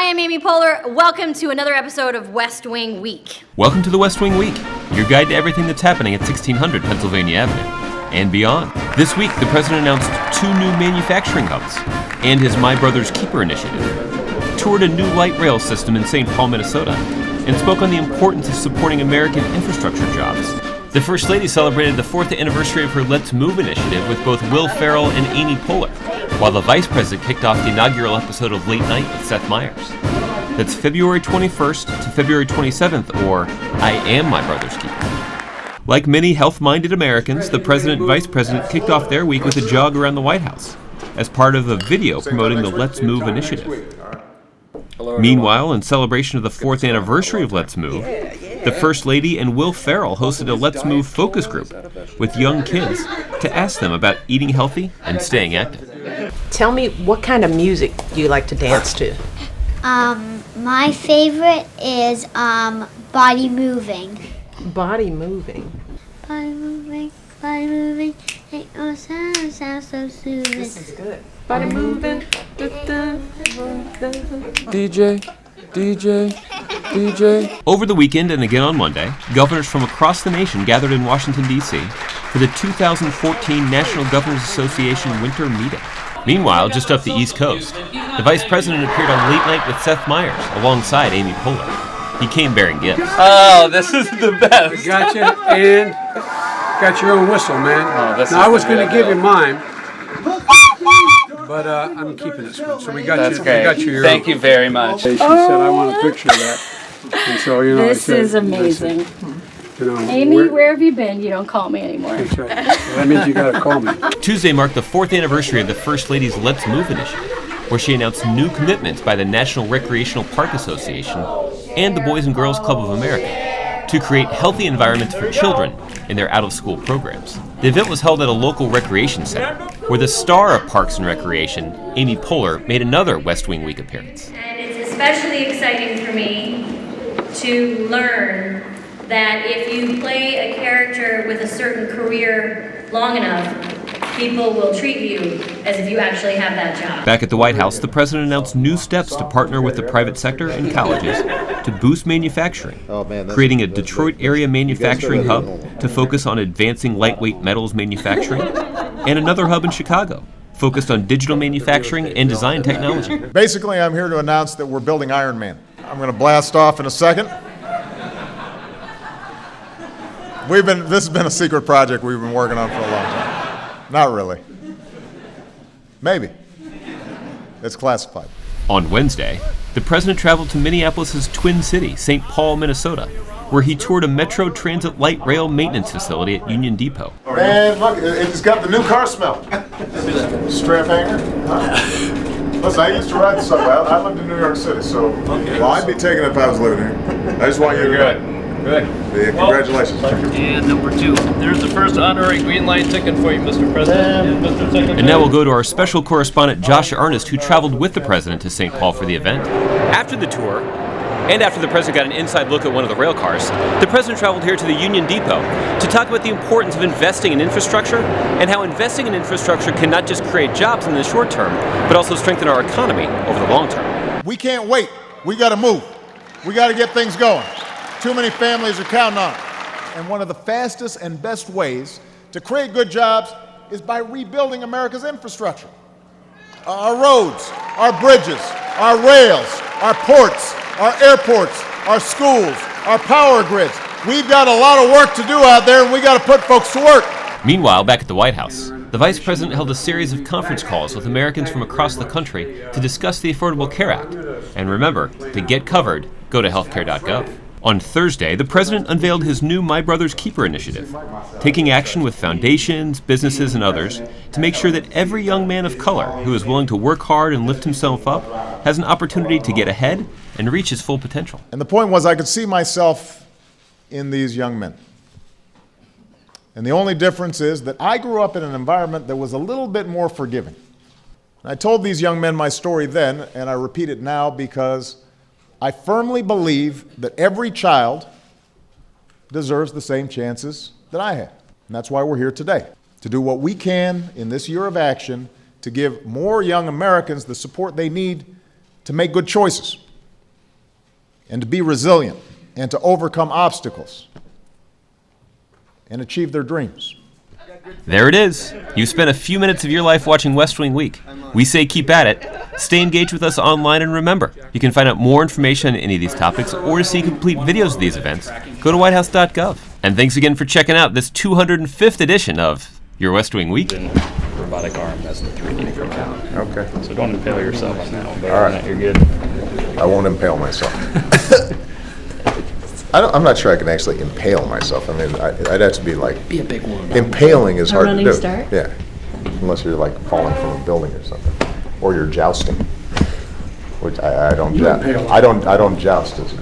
Hi, I'm Amy Poehler. Welcome to another episode of West Wing Week. Welcome to the West Wing Week, your guide to everything that's happening at 1600 Pennsylvania Avenue and beyond. This week, the president announced 2 new manufacturing hubs and his My Brother's Keeper initiative, toured a new light rail system in St. Paul, Minnesota, and spoke on the importance of supporting American infrastructure jobs. The First Lady celebrated the 4th anniversary of her Let's Move initiative with both Will Ferrell and Amy Poehler, while the Vice President kicked off the inaugural episode of Late Night with Seth Meyers. That's February 21st to February 27th, or I Am My Brother's Keeper. Like many health-minded Americans, the President and Vice President kicked off their week with a jog around the White House as part of a video promoting the Let's Move initiative. Meanwhile, in celebration of the 4th anniversary of Let's Move, the First Lady and Will Ferrell hosted a Let's Move focus group with young kids to ask them about eating healthy and staying active. Tell me, what kind of music do you like to dance to? My favorite is body moving. Body moving. Body moving, body moving. Make no sound so soothing. This is good. Body moving. DJ. Over the weekend and again on Monday, governors from across the nation gathered in Washington, D.C. for the 2014 National Governors Association Winter Meeting. Meanwhile, just up the East Coast, the Vice President appeared on Late Night with Seth Meyers alongside Amy Poehler. He came bearing gifts. Oh, this is the best. Gotcha, and got your own whistle, man. Now, I was going to give you mine, but I'm keeping this one. So we got That's you. great. We got you your Thank you very much. She said, I want a picture of that. And so, you know, This I said, is amazing. You know, Amy, where have you been? You don't call me anymore. That's right. Well, that means you got to call me. Tuesday marked the 4th anniversary of the First Lady's Let's Move initiative, where she announced new commitments by the National Recreational Park Association and the Boys and Girls Club of America to create healthy environments for children in their out-of-school programs. The event was held at a local recreation center, where the star of Parks and Recreation, Amy Poehler, made another West Wing Week appearance. And it's especially exciting for me to learn that if you play a character with a certain career long enough, people will treat you as if you actually have that job. Back at the White House, the president announced new steps to partner with the private sector and colleges to boost manufacturing, creating a Detroit area manufacturing hub to focus on advancing lightweight metals manufacturing, and another hub in Chicago focused on digital manufacturing and design technology. Basically, I'm here to announce that we're building Iron Man. I'm going to blast off in a second. This has been a secret project we've been working on for a long time. Not really. Maybe. It's classified. On Wednesday, the president traveled to Minneapolis' Twin City, St. Paul, Minnesota, where he toured a Metro Transit light rail maintenance facility at Union Depot. Man, look, it's got the new car smell. Strap hanger. Huh? Listen, I used to ride the subway. I lived in New York City, so well, I'd be taking it if I was living here. I just want you to Good. Yeah, congratulations. And number 2, there's the first honorary green light ticket for you, Mr. President and Mr. Secretary. And now we'll go to our special correspondent, Josh Arnest, who traveled with the president to St. Paul for the event. After the tour, and after the president got an inside look at one of the rail cars, the president traveled here to the Union Depot to talk about the importance of investing in infrastructure and how investing in infrastructure can not just create jobs in the short term, but also strengthen our economy over the long term. We can't wait. We got to move. We got to get things going. Too many families are counting on it. And one of the fastest and best ways to create good jobs is by rebuilding America's infrastructure. Our roads, our bridges, our rails, our ports, our airports, our schools, our power grids. We've got a lot of work to do out there, and we got to put folks to work. Meanwhile, back at the White House, the Vice President held a series of conference calls with Americans from across the country to discuss the Affordable Care Act. And remember, to get covered, go to healthcare.gov. On Thursday, the president unveiled his new My Brother's Keeper initiative, taking action with foundations, businesses, and others to make sure that every young man of color who is willing to work hard and lift himself up has an opportunity to get ahead and reach his full potential. And the point was, I could see myself in these young men. And the only difference is that I grew up in an environment that was a little bit more forgiving. I told these young men my story then, and I repeat it now because I firmly believe that every child deserves the same chances that I had. And that's why we're here today, to do what we can in this year of action to give more young Americans the support they need to make good choices. and to be resilient and to overcome obstacles and achieve their dreams. There it is. You spent a few minutes of your life watching West Wing Week. We say keep at it. Stay engaged with us online, and remember, you can find out more information on any of these topics or to see complete videos of these events, go to whitehouse.gov. And thanks again for checking out this 205th edition of Your West Wing Week. Robotic arm, that's the 3D printer. Okay. So don't impale yourself on that one. But All right. You're good. I won't impale myself. I'm not sure I can actually impale myself. I mean, I'd have to be like... Be a big one. Impaling is hard to do. running start? Yeah. Unless you're like falling from a building or something. Or you're jousting. Which I don't joust. I don't joust as a